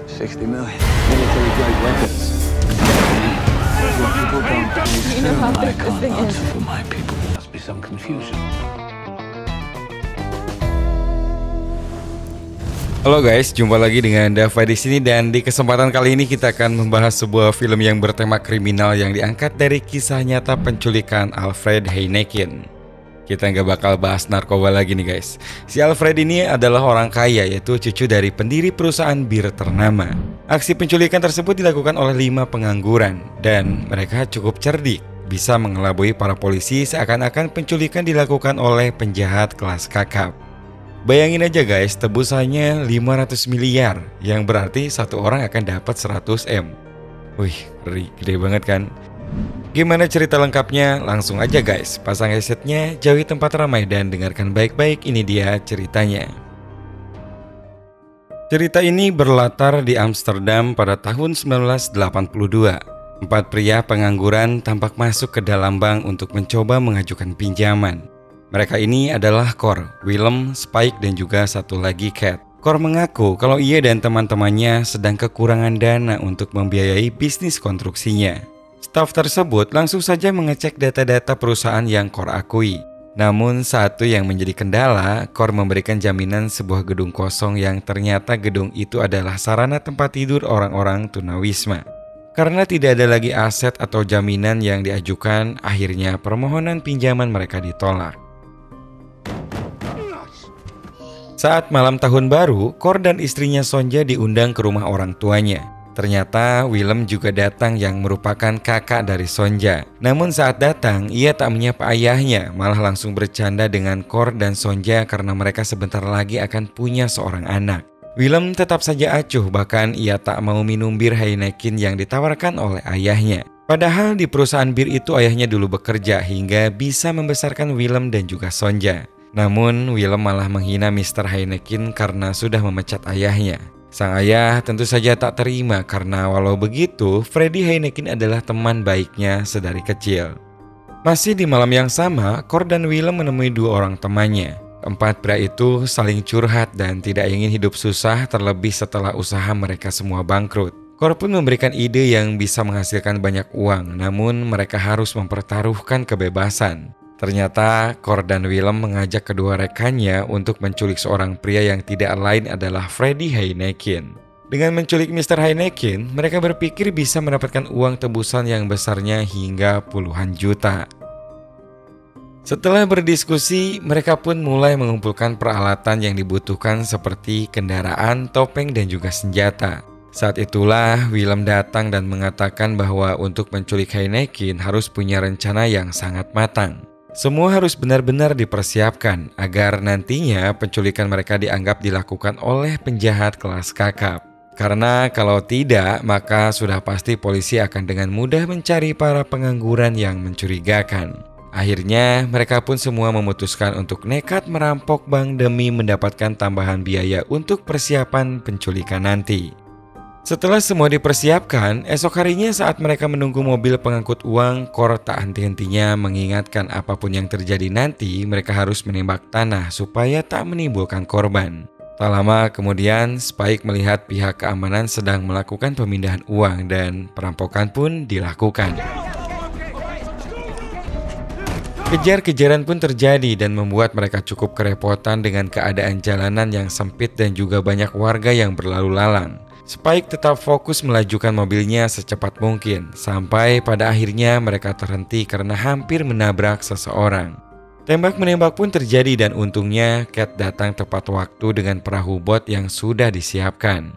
60 million. Military grade weapons. What people don't You know how big I this can't thing is. answer for my people. There must be some confusion. Halo guys, jumpa lagi dengan Dava di sini dan di kesempatan kali ini kita akan membahas sebuah film yang bertema kriminal yang diangkat dari kisah nyata penculikan Alfred Heinekin. Kita nggak bakal bahas narkoba lagi nih guys. Si Alfred ini adalah orang kaya, yaitu cucu dari pendiri perusahaan bir ternama. Aksi penculikan tersebut dilakukan oleh 5 pengangguran dan mereka cukup cerdik, bisa mengelabui para polisi seakan-akan penculikan dilakukan oleh penjahat kelas kakap. Bayangin aja guys, tebusannya 500 miliar, yang berarti satu orang akan dapat 100 M. Wih, ngeri, gede banget kan? Gimana cerita lengkapnya? Langsung aja guys, pasang headsetnya, jauhi tempat ramai dan dengarkan baik-baik, ini dia ceritanya. Cerita ini berlatar di Amsterdam pada tahun 1982. 4 pria pengangguran tampak masuk ke dalam bank untuk mencoba mengajukan pinjaman. Mereka ini adalah Cor, Willem, Spike, dan juga satu lagi Cat. Cor mengaku kalau ia dan teman-temannya sedang kekurangan dana untuk membiayai bisnis konstruksinya. Staf tersebut langsung saja mengecek data-data perusahaan yang Cor akui. Namun satu yang menjadi kendala, Cor memberikan jaminan sebuah gedung kosong yang ternyata gedung itu adalah sarana tempat tidur orang-orang tunawisma. Karena tidak ada lagi aset atau jaminan yang diajukan, akhirnya permohonan pinjaman mereka ditolak. Saat malam tahun baru, Cor dan istrinya Sonja diundang ke rumah orang tuanya. Ternyata Willem juga datang yang merupakan kakak dari Sonja. Namun saat datang, ia tak menyapa ayahnya, malah langsung bercanda dengan Cor dan Sonja karena mereka sebentar lagi akan punya seorang anak. Willem tetap saja acuh, bahkan ia tak mau minum bir Heineken yang ditawarkan oleh ayahnya. Padahal di perusahaan bir itu ayahnya dulu bekerja hingga bisa membesarkan Willem dan juga Sonja. Namun Willem malah menghina Mr. Heineken karena sudah memecat ayahnya. Sang ayah tentu saja tak terima karena walau begitu Freddy Heineken adalah teman baiknya sedari kecil. Masih di malam yang sama, Cor dan Willem menemui 2 orang temannya. 4 pria itu saling curhat dan tidak ingin hidup susah, terlebih setelah usaha mereka semua bangkrut. Cor pun memberikan ide yang bisa menghasilkan banyak uang, namun mereka harus mempertaruhkan kebebasan. Ternyata Cor dan Willem mengajak kedua rekannya untuk menculik seorang pria yang tidak lain adalah Freddy Heineken. Dengan menculik Mr. Heineken, mereka berpikir bisa mendapatkan uang tebusan yang besarnya hingga puluhan juta. Setelah berdiskusi, mereka pun mulai mengumpulkan peralatan yang dibutuhkan seperti kendaraan, topeng, dan juga senjata. Saat itulah Willem datang dan mengatakan bahwa untuk menculik Heineken harus punya rencana yang sangat matang. Semua harus benar-benar dipersiapkan agar nantinya penculikan mereka dianggap dilakukan oleh penjahat kelas kakap. Karena kalau tidak, maka sudah pasti polisi akan dengan mudah mencari para pengangguran yang mencurigakan. Akhirnya mereka pun semua memutuskan untuk nekat merampok bank demi mendapatkan tambahan biaya untuk persiapan penculikan nanti. Setelah semua dipersiapkan, esok harinya saat mereka menunggu mobil pengangkut uang, Cor tak henti-hentinya mengingatkan apapun yang terjadi nanti, mereka harus menembak tanah supaya tak menimbulkan korban. Tak lama kemudian, Spike melihat pihak keamanan sedang melakukan pemindahan uang dan perampokan pun dilakukan. Kejar-kejaran pun terjadi dan membuat mereka cukup kerepotan dengan keadaan jalanan yang sempit dan juga banyak warga yang berlalu lalang. Spike tetap fokus melajukan mobilnya secepat mungkin, sampai pada akhirnya mereka terhenti karena hampir menabrak seseorang. Tembak-menembak pun terjadi dan untungnya Cat datang tepat waktu dengan perahu bot yang sudah disiapkan.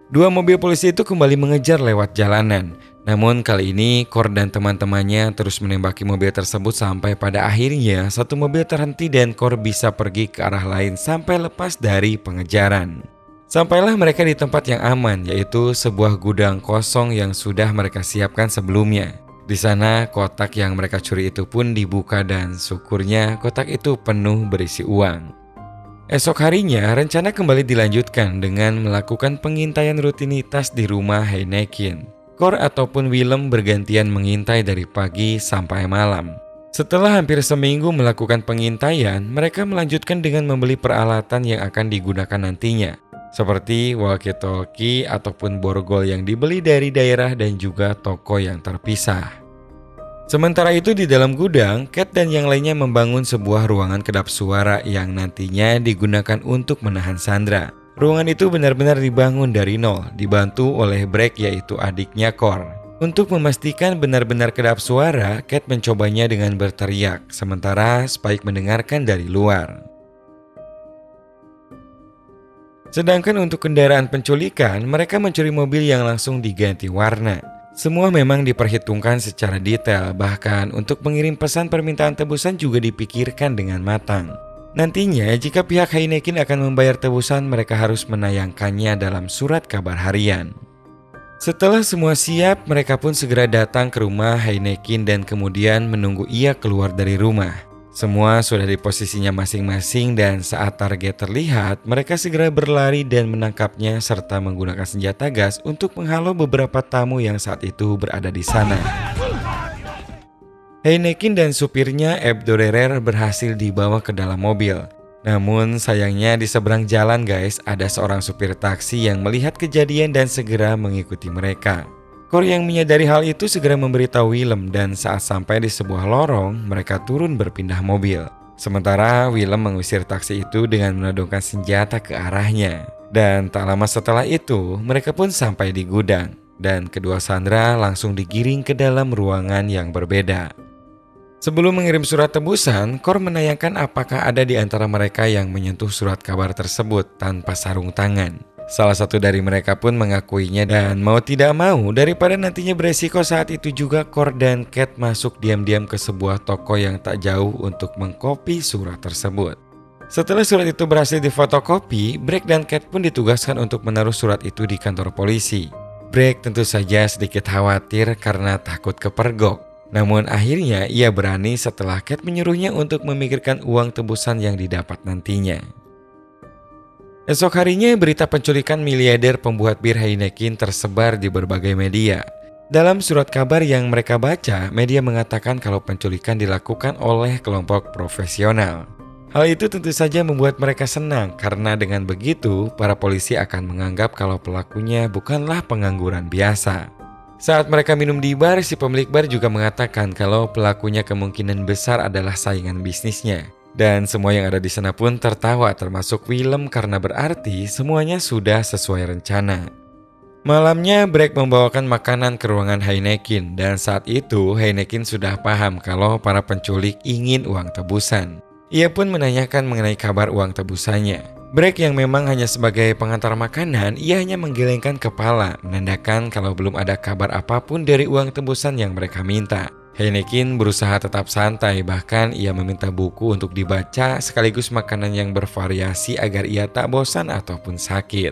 2 mobil polisi itu kembali mengejar lewat jalanan. Namun kali ini Cor dan teman-temannya terus menembaki mobil tersebut sampai pada akhirnya satu mobil terhenti dan Cor bisa pergi ke arah lain sampai lepas dari pengejaran. Sampailah mereka di tempat yang aman, yaitu sebuah gudang kosong yang sudah mereka siapkan sebelumnya. Di sana kotak yang mereka curi itu pun dibuka dan syukurnya kotak itu penuh berisi uang. Esok harinya rencana kembali dilanjutkan dengan melakukan pengintaian rutinitas di rumah Heineken. Cor ataupun Willem bergantian mengintai dari pagi sampai malam. Setelah hampir seminggu melakukan pengintaian, mereka melanjutkan dengan membeli peralatan yang akan digunakan nantinya. seperti walkie-talkie ataupun borgol yang dibeli dari daerah dan juga toko yang terpisah. Sementara itu di dalam gudang, Cat dan yang lainnya membangun sebuah ruangan kedap suara yang nantinya digunakan untuk menahan Sandra. Ruangan itu benar-benar dibangun dari nol, dibantu oleh Bragg yaitu adiknya Cor. Untuk memastikan benar-benar kedap suara, Cat mencobanya dengan berteriak, sementara Spike mendengarkan dari luar. Sedangkan untuk kendaraan penculikan, mereka mencuri mobil yang langsung diganti warna. Semua memang diperhitungkan secara detail, bahkan untuk mengirim pesan permintaan tebusan juga dipikirkan dengan matang. Nantinya, jika pihak Heineken akan membayar tebusan, mereka harus menayangkannya dalam surat kabar harian. Setelah semua siap, mereka pun segera datang ke rumah Heineken dan kemudian menunggu ia keluar dari rumah. Semua sudah di posisinya masing-masing dan saat target terlihat, mereka segera berlari dan menangkapnya serta menggunakan senjata gas untuk menghalau beberapa tamu yang saat itu berada di sana. Heineken dan supirnya Abdorerer berhasil dibawa ke dalam mobil. Namun sayangnya di seberang jalan guys, ada seorang supir taksi yang melihat kejadian dan segera mengikuti mereka. Cor yang menyadari hal itu segera memberitahu Willem dan saat sampai di sebuah lorong, mereka turun berpindah mobil. Sementara Willem mengusir taksi itu dengan menodongkan senjata ke arahnya. Dan tak lama setelah itu, mereka pun sampai di gudang. Dan kedua Sandra langsung digiring ke dalam ruangan yang berbeda. Sebelum mengirim surat tebusan, Cor menayangkan apakah ada di antara mereka yang menyentuh surat kabar tersebut tanpa sarung tangan. Salah satu dari mereka pun mengakuinya dan mau tidak mau daripada nantinya beresiko saat itu juga Cor dan Cat masuk diam-diam ke sebuah toko yang tak jauh untuk mengkopi surat tersebut. Setelah surat itu berhasil difotokopi, Bragg dan Cat pun ditugaskan untuk menaruh surat itu di kantor polisi. Bragg tentu saja sedikit khawatir karena takut kepergok. Namun akhirnya ia berani setelah Cat menyuruhnya untuk memikirkan uang tebusan yang didapat nantinya. Esok harinya berita penculikan miliarder pembuat bir Heineken tersebar di berbagai media. Dalam surat kabar yang mereka baca, media mengatakan kalau penculikan dilakukan oleh kelompok profesional. Hal itu tentu saja membuat mereka senang karena dengan begitu para polisi akan menganggap kalau pelakunya bukanlah pengangguran biasa. Saat mereka minum di bar, si pemilik bar juga mengatakan kalau pelakunya kemungkinan besar adalah saingan bisnisnya. Dan semua yang ada di sana pun tertawa termasuk Willem karena berarti semuanya sudah sesuai rencana. Malamnya Bragg membawakan makanan ke ruangan Heineken dan saat itu Heineken sudah paham kalau para penculik ingin uang tebusan. Ia pun menanyakan mengenai kabar uang tebusannya. Bragg yang memang hanya sebagai pengantar makanan, ia hanya menggelengkan kepala, menandakan kalau belum ada kabar apapun dari uang tebusan yang mereka minta. Heineken berusaha tetap santai, bahkan ia meminta buku untuk dibaca sekaligus makanan yang bervariasi agar ia tak bosan ataupun sakit.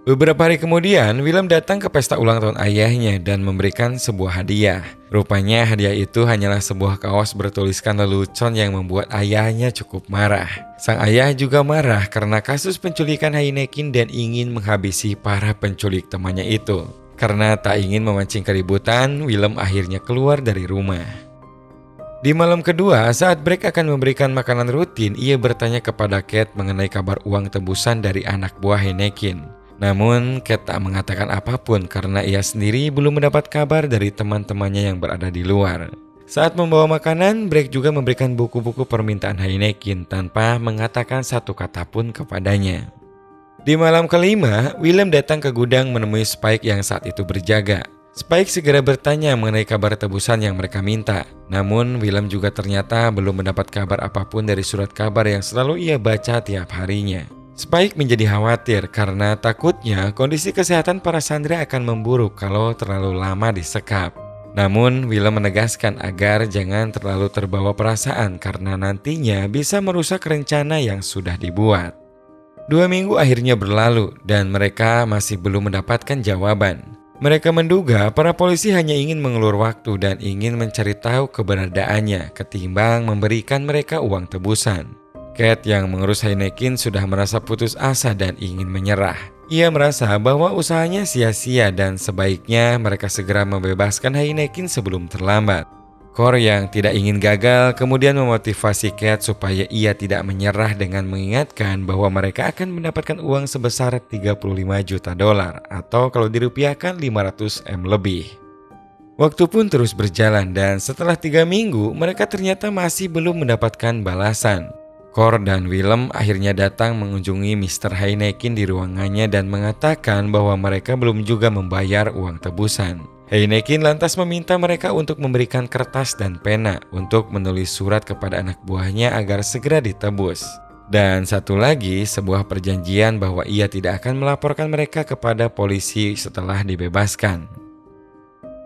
Beberapa hari kemudian, Willem datang ke pesta ulang tahun ayahnya dan memberikan sebuah hadiah. Rupanya hadiah itu hanyalah sebuah kaos bertuliskan lelucon yang membuat ayahnya cukup marah. Sang ayah juga marah karena kasus penculikan Heineken dan ingin menghabisi para penculik temannya itu. Karena tak ingin memancing keributan, Willem akhirnya keluar dari rumah. Di malam kedua, saat Bragg akan memberikan makanan rutin, ia bertanya kepada Cat mengenai kabar uang tebusan dari anak buah Heineken. Namun, Cat tak mengatakan apapun karena ia sendiri belum mendapat kabar dari teman-temannya yang berada di luar. Saat membawa makanan, Bragg juga memberikan buku-buku permintaan Heineken tanpa mengatakan satu kata pun kepadanya. Di malam kelima, Willem datang ke gudang menemui Spike yang saat itu berjaga. Spike segera bertanya mengenai kabar tebusan yang mereka minta. Namun, Willem juga ternyata belum mendapat kabar apapun dari surat kabar yang selalu ia baca tiap harinya. Spike menjadi khawatir karena takutnya kondisi kesehatan para Sandra akan memburuk kalau terlalu lama disekap. Namun Willem menegaskan agar jangan terlalu terbawa perasaan karena nantinya bisa merusak rencana yang sudah dibuat. 2 minggu akhirnya berlalu dan mereka masih belum mendapatkan jawaban. Mereka menduga para polisi hanya ingin mengulur waktu dan ingin mencari tahu keberadaannya ketimbang memberikan mereka uang tebusan. Cat yang mengurus Heineken sudah merasa putus asa dan ingin menyerah. Ia merasa bahwa usahanya sia-sia dan sebaiknya mereka segera membebaskan Heineken sebelum terlambat. Cor yang tidak ingin gagal kemudian memotivasi Cat supaya ia tidak menyerah dengan mengingatkan bahwa mereka akan mendapatkan uang sebesar 35 juta dolar atau kalau dirupiahkan 500 M lebih. Waktu pun terus berjalan dan setelah 3 minggu mereka ternyata masih belum mendapatkan balasan. Cor dan Willem akhirnya datang mengunjungi Mr. Heineken di ruangannya dan mengatakan bahwa mereka belum juga membayar uang tebusan. Heineken lantas meminta mereka untuk memberikan kertas dan pena untuk menulis surat kepada anak buahnya agar segera ditebus. Dan satu lagi, sebuah perjanjian bahwa ia tidak akan melaporkan mereka kepada polisi setelah dibebaskan.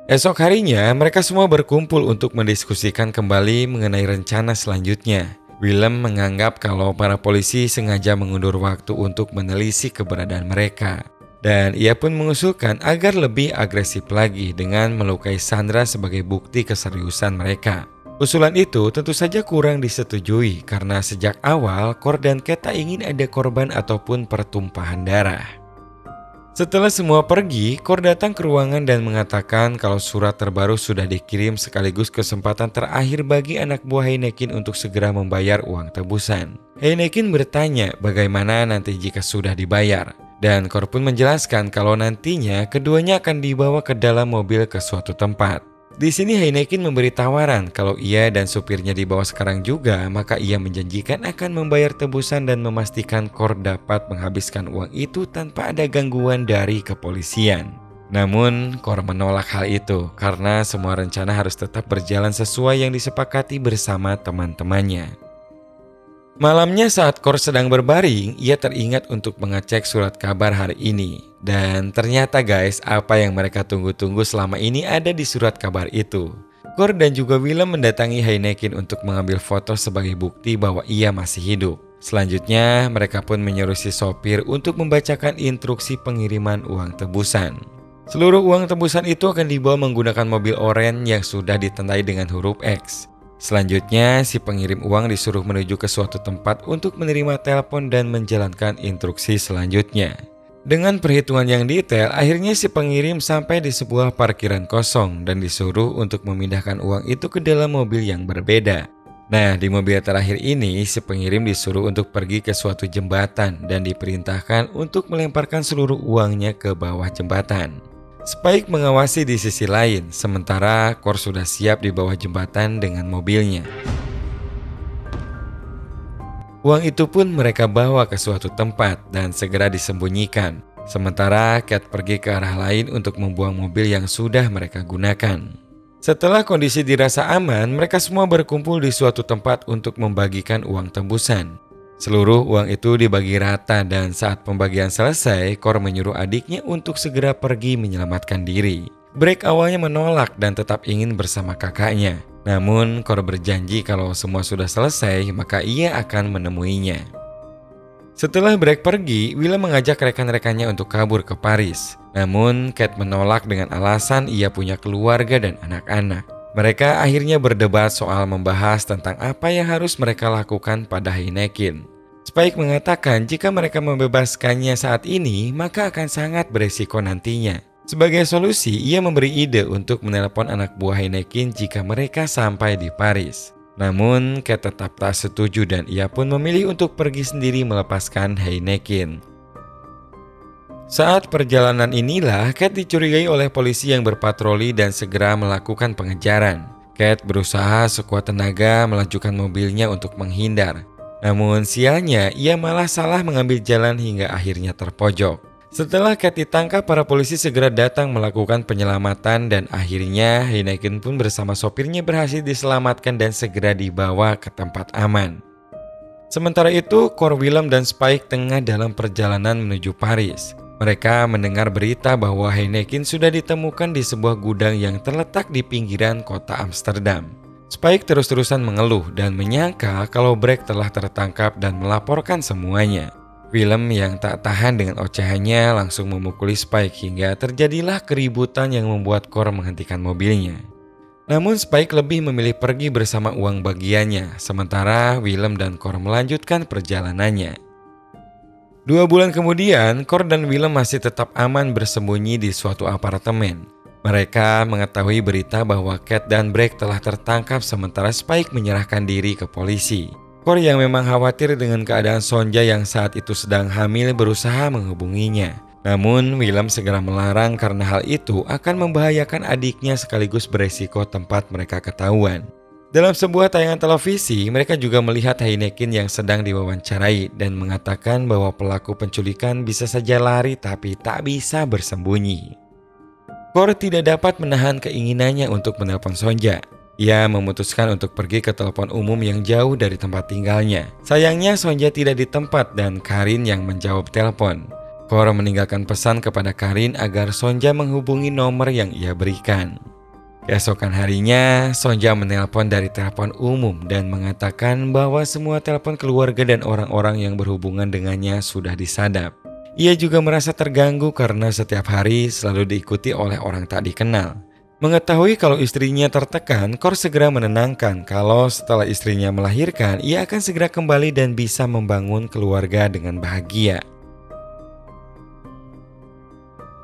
Esok harinya, mereka semua berkumpul untuk mendiskusikan kembali mengenai rencana selanjutnya. Willem menganggap kalau para polisi sengaja mengundur waktu untuk menelisik keberadaan mereka. Dan ia pun mengusulkan agar lebih agresif lagi dengan melukai Sandra sebagai bukti keseriusan mereka. Usulan itu tentu saja kurang disetujui karena sejak awal Cor dan Cat tak ingin ada korban ataupun pertumpahan darah. Setelah semua pergi, Cor datang ke ruangan dan mengatakan kalau surat terbaru sudah dikirim sekaligus kesempatan terakhir bagi anak buah Heineken untuk segera membayar uang tebusan. Heineken bertanya bagaimana nanti jika sudah dibayar. Dan Cor pun menjelaskan kalau nantinya keduanya akan dibawa ke dalam mobil ke suatu tempat. Di sini Heineken memberi tawaran kalau ia dan supirnya dibawa sekarang juga, maka ia menjanjikan akan membayar tebusan dan memastikan Cor dapat menghabiskan uang itu tanpa ada gangguan dari kepolisian. Namun Cor menolak hal itu karena semua rencana harus tetap berjalan sesuai yang disepakati bersama teman-temannya. Malamnya saat Cor sedang berbaring, ia teringat untuk mengecek surat kabar hari ini. Dan ternyata guys, apa yang mereka tunggu-tunggu selama ini ada di surat kabar itu. Cor dan juga Willem mendatangi Heineken untuk mengambil foto sebagai bukti bahwa ia masih hidup. Selanjutnya, mereka pun menyuruh si sopir untuk membacakan instruksi pengiriman uang tebusan. Seluruh uang tebusan itu akan dibawa menggunakan mobil oranye yang sudah ditandai dengan huruf X. Selanjutnya, si pengirim uang disuruh menuju ke suatu tempat untuk menerima telepon dan menjalankan instruksi selanjutnya. Dengan perhitungan yang detail, akhirnya si pengirim sampai di sebuah parkiran kosong dan disuruh untuk memindahkan uang itu ke dalam mobil yang berbeda. Nah, di mobil terakhir ini, si pengirim disuruh untuk pergi ke suatu jembatan dan diperintahkan untuk melemparkan seluruh uangnya ke bawah jembatan. Spike mengawasi di sisi lain, sementara Cor sudah siap di bawah jembatan dengan mobilnya. Uang itu pun mereka bawa ke suatu tempat dan segera disembunyikan. Sementara Cat pergi ke arah lain untuk membuang mobil yang sudah mereka gunakan. Setelah kondisi dirasa aman, mereka semua berkumpul di suatu tempat untuk membagikan uang tebusan. Seluruh uang itu dibagi rata dan saat pembagian selesai, Cor menyuruh adiknya untuk segera pergi menyelamatkan diri. Break awalnya menolak dan tetap ingin bersama kakaknya. Namun Cor berjanji kalau semua sudah selesai, maka ia akan menemuinya. Setelah Break pergi, Willem mengajak rekan-rekannya untuk kabur ke Paris. Namun Cat menolak dengan alasan ia punya keluarga dan anak-anak. Mereka akhirnya berdebat soal membahas tentang apa yang harus mereka lakukan pada Heineken. Spike mengatakan jika mereka membebaskannya saat ini, maka akan sangat beresiko nantinya. Sebagai solusi, ia memberi ide untuk menelepon anak buah Heineken jika mereka sampai di Paris. Namun, Cat tetap tak setuju dan ia pun memilih untuk pergi sendiri melepaskan Heineken. Saat perjalanan inilah, Cat dicurigai oleh polisi yang berpatroli dan segera melakukan pengejaran. Cat berusaha sekuat tenaga melajukan mobilnya untuk menghindar. Namun sialnya, ia malah salah mengambil jalan hingga akhirnya terpojok. Setelah Cat ditangkap, para polisi segera datang melakukan penyelamatan dan akhirnya Heineken pun bersama sopirnya berhasil diselamatkan dan segera dibawa ke tempat aman. Sementara itu, Cor, Willem dan Spike tengah dalam perjalanan menuju Paris. Mereka mendengar berita bahwa Heineken sudah ditemukan di sebuah gudang yang terletak di pinggiran kota Amsterdam. Spike terus-terusan mengeluh dan menyangka kalau Break telah tertangkap dan melaporkan semuanya. Willem yang tak tahan dengan ocehannya langsung memukuli Spike hingga terjadilah keributan yang membuat Cor menghentikan mobilnya. Namun Spike lebih memilih pergi bersama uang bagiannya, sementara Willem dan Cor melanjutkan perjalanannya. 2 bulan kemudian, Cor dan Willem masih tetap aman bersembunyi di suatu apartemen. Mereka mengetahui berita bahwa Cat dan Bragg telah tertangkap sementara Spike menyerahkan diri ke polisi. Cor yang memang khawatir dengan keadaan Sonja yang saat itu sedang hamil berusaha menghubunginya. Namun Willem segera melarang karena hal itu akan membahayakan adiknya sekaligus beresiko tempat mereka ketahuan. Dalam sebuah tayangan televisi, mereka juga melihat Heineken yang sedang diwawancarai dan mengatakan bahwa pelaku penculikan bisa saja lari tapi tak bisa bersembunyi. Cor tidak dapat menahan keinginannya untuk menelpon Sonja. Ia memutuskan untuk pergi ke telepon umum yang jauh dari tempat tinggalnya. Sayangnya Sonja tidak di tempat dan Karin yang menjawab telepon. Cor meninggalkan pesan kepada Karin agar Sonja menghubungi nomor yang ia berikan. Keesokan harinya, Sonja menelpon dari telepon umum dan mengatakan bahwa semua telepon keluarga dan orang-orang yang berhubungan dengannya sudah disadap. Ia juga merasa terganggu karena setiap hari selalu diikuti oleh orang tak dikenal. Mengetahui kalau istrinya tertekan, Cor segera menenangkan kalau setelah istrinya melahirkan, ia akan segera kembali dan bisa membangun keluarga dengan bahagia.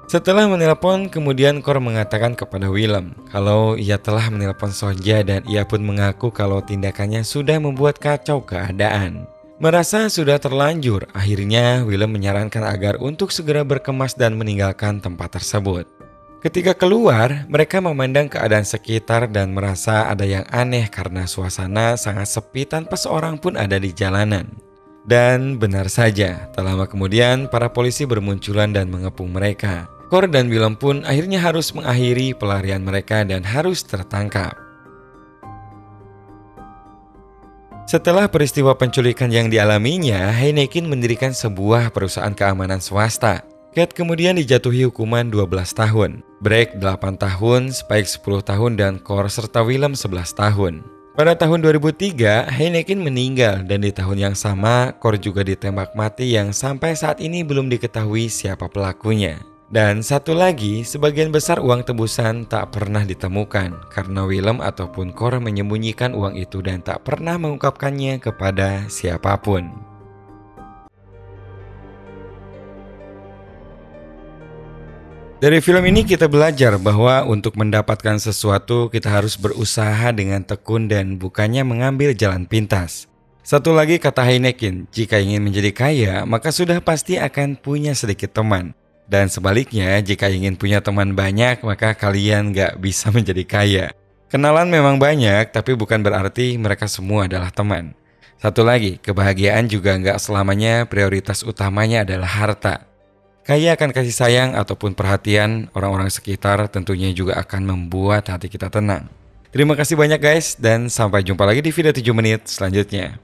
Setelah menelpon, kemudian Cor mengatakan kepada Willem kalau ia telah menelpon Sonja dan ia pun mengaku kalau tindakannya sudah membuat kacau keadaan. Merasa sudah terlanjur, akhirnya Willem menyarankan agar untuk segera berkemas dan meninggalkan tempat tersebut. Ketika keluar, mereka memandang keadaan sekitar dan merasa ada yang aneh karena suasana sangat sepi tanpa seorang pun ada di jalanan. Dan benar saja, tak lama kemudian para polisi bermunculan dan mengepung mereka. Cor dan Willem pun akhirnya harus mengakhiri pelarian mereka dan harus tertangkap. Setelah peristiwa penculikan yang dialaminya, Heineken mendirikan sebuah perusahaan keamanan swasta. Cat kemudian dijatuhi hukuman 12 tahun, Bragg 8 tahun, Spike 10 tahun, dan Cor serta Willem 11 tahun. Pada tahun 2003, Heineken meninggal dan di tahun yang sama, Cor juga ditembak mati yang sampai saat ini belum diketahui siapa pelakunya. Dan satu lagi, sebagian besar uang tebusan tak pernah ditemukan karena Willem ataupun Cor menyembunyikan uang itu dan tak pernah mengungkapkannya kepada siapapun. Dari film ini kita belajar bahwa untuk mendapatkan sesuatu kita harus berusaha dengan tekun dan bukannya mengambil jalan pintas. Satu lagi kata Heineken, jika ingin menjadi kaya maka sudah pasti akan punya sedikit teman. Dan sebaliknya, jika ingin punya teman banyak, maka kalian gak bisa menjadi kaya. Kenalan memang banyak, tapi bukan berarti mereka semua adalah teman. Satu lagi, kebahagiaan juga gak selamanya prioritas utamanya adalah harta. Kaya akan kasih sayang ataupun perhatian orang-orang sekitar tentunya juga akan membuat hati kita tenang. Terima kasih banyak guys, dan sampai jumpa lagi di video 7 menit selanjutnya.